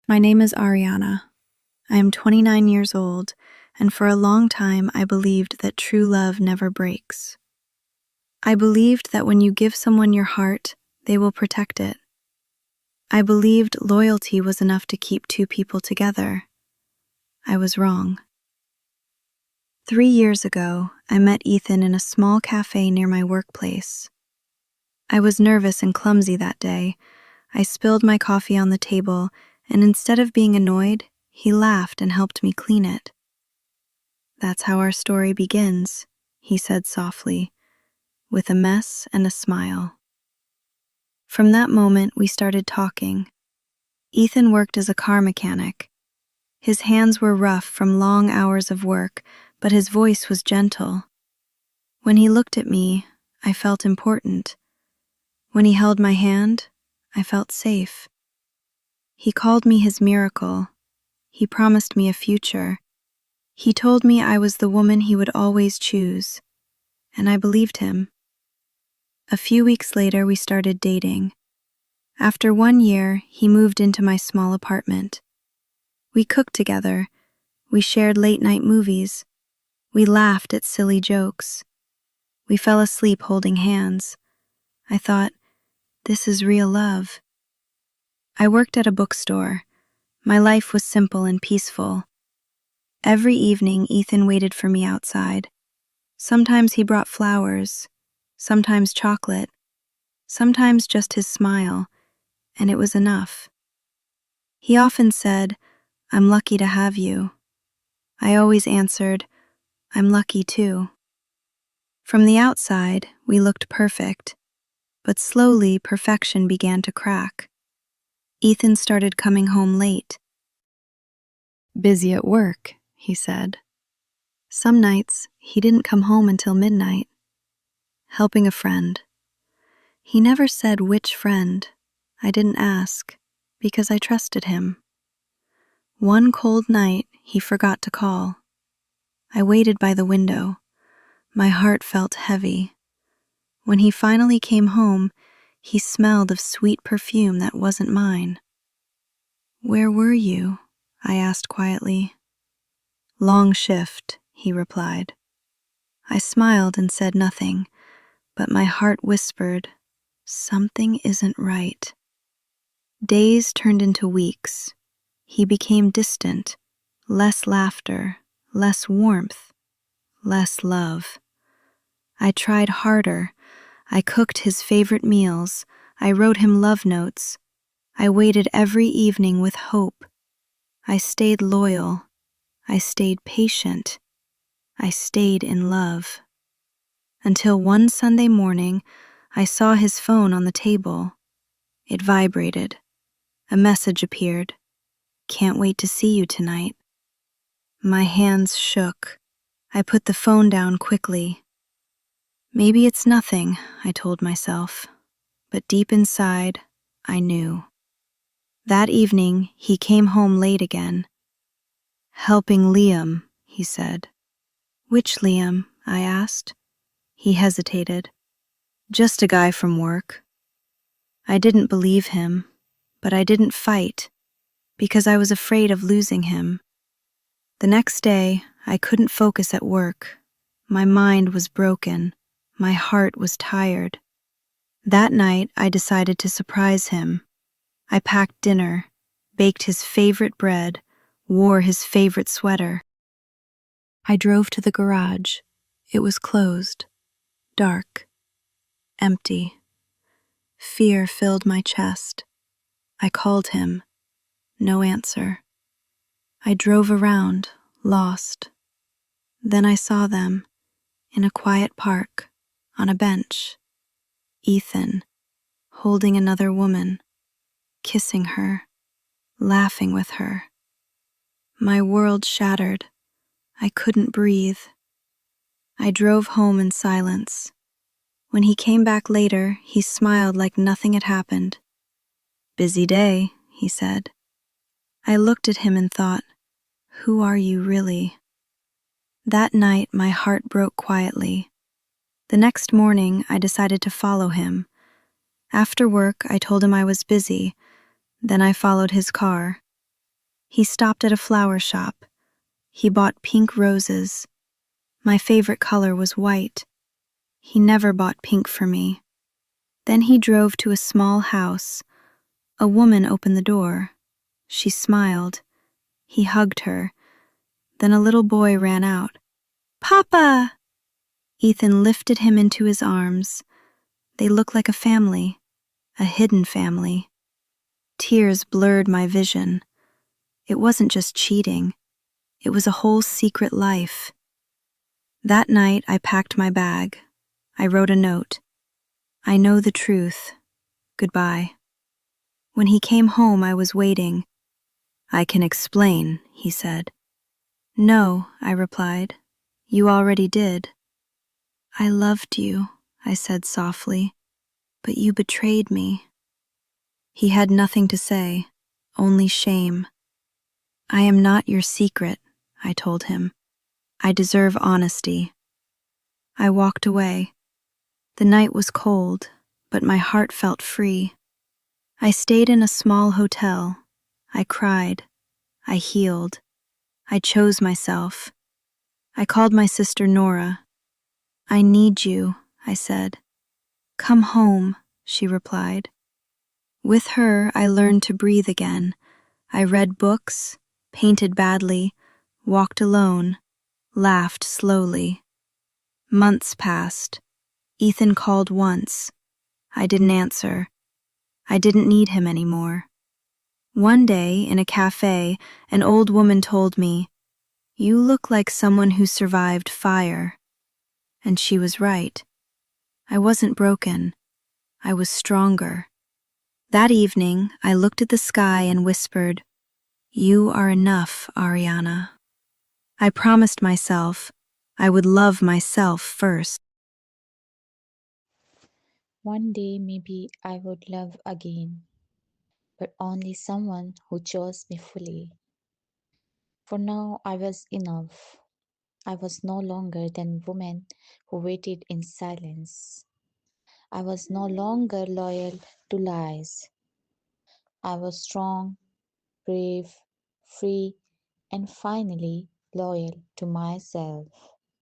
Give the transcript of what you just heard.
My name is Ariana. I am 29 years old, and for a long time I believed that true love never breaks. I believed that when you give someone your heart, they will protect it. I believed loyalty was enough to keep two people together. I was wrong. 3 years ago, I met Ethan in a small cafe near my workplace. I was nervous and clumsy that day. I spilled my coffee on the table, and instead of being annoyed, he laughed and helped me clean it. "That's how our story begins," he said softly, with a mess and a smile. From that moment, we started talking. Ethan worked as a car mechanic. His hands were rough from long hours of work, but his voice was gentle. When he looked at me, I felt important. When he held my hand, I felt safe. He called me his miracle. He promised me a future. He told me I was the woman he would always choose, and I believed him. A few weeks later, we started dating. After 1 year, he moved into my small apartment. We cooked together. We shared late-night movies. We laughed at silly jokes. We fell asleep holding hands. I thought, this is real love. I worked at a bookstore. My life was simple and peaceful. Every evening, Ethan waited for me outside. Sometimes he brought flowers, sometimes chocolate, sometimes just his smile, and it was enough. He often said, "I'm lucky to have you." I always answered, "I'm lucky too." From the outside, we looked perfect, but slowly perfection began to crack. Ethan started coming home late. "Busy at work," he said. Some nights, he didn't come home until midnight. Helping a friend. He never said which friend. I didn't ask, because I trusted him. One cold night, he forgot to call. I waited by the window. My heart felt heavy. When he finally came home, he smelled of sweet perfume that wasn't mine. "Where were you?" I asked quietly. "Long shift," he replied. I smiled and said nothing, but my heart whispered, something isn't right. Days turned into weeks. He became distant, less laughter, less warmth, less love. I tried harder. I cooked his favorite meals. I wrote him love notes. I waited every evening with hope. I stayed loyal. I stayed patient. I stayed in love. Until one Sunday morning, I saw his phone on the table. It vibrated. A message appeared. "Can't wait to see you tonight." My hands shook. I put the phone down quickly. Maybe it's nothing, I told myself, but deep inside, I knew. That evening, he came home late again. "Helping Liam," he said. "Which Liam?" I asked. He hesitated. "Just a guy from work." I didn't believe him, but I didn't fight, because I was afraid of losing him. The next day, I couldn't focus at work. My mind was broken. My heart was tired. That night, I decided to surprise him. I packed dinner, baked his favorite bread, wore his favorite sweater. I drove to the garage. It was closed, dark, empty. Fear filled my chest. I called him. No answer. I drove around, lost. Then I saw them, in a quiet park, on a bench. Ethan, holding another woman, kissing her, laughing with her. My world shattered. I couldn't breathe. I drove home in silence. When he came back later, he smiled like nothing had happened. "Busy day," he said. I looked at him and thought, who are you really? That night, my heart broke quietly. The next morning, I decided to follow him. After work, I told him I was busy. Then I followed his car. He stopped at a flower shop. He bought pink roses. My favorite color was white. He never bought pink for me. Then he drove to a small house. A woman opened the door. She smiled. He hugged her. Then a little boy ran out. Papa! Ethan lifted him into his arms. They looked like a family, a hidden family. Tears blurred my vision. It wasn't just cheating. It was a whole secret life. That night, I packed my bag. I wrote a note. I know the truth. Goodbye. When he came home, I was waiting. I can explain, he said. No, I replied. You already did. I loved you, I said softly, but you betrayed me. He had nothing to say, only shame. I am not your secret, I told him. I deserve honesty. I walked away. The night was cold, but my heart felt free. I stayed in a small hotel. I cried. I healed. I chose myself. I called my sister Nora. I need you, I said. Come home, she replied. With her, I learned to breathe again. I read books, painted badly, walked alone, laughed slowly. Months passed. Ethan called once. I didn't answer. I didn't need him anymore. One day, in a cafe, an old woman told me, "You look like someone who survived fire." And she was right. I wasn't broken. I was stronger. That evening, I looked at the sky and whispered, "You are enough, Ariana." I promised myself I would love myself first. One day maybe I would love again, but only someone who chose me fully. For now I was enough. I was no longer the woman who waited in silence. I was no longer loyal to lies. I was strong, brave, free, and finally loyal to myself.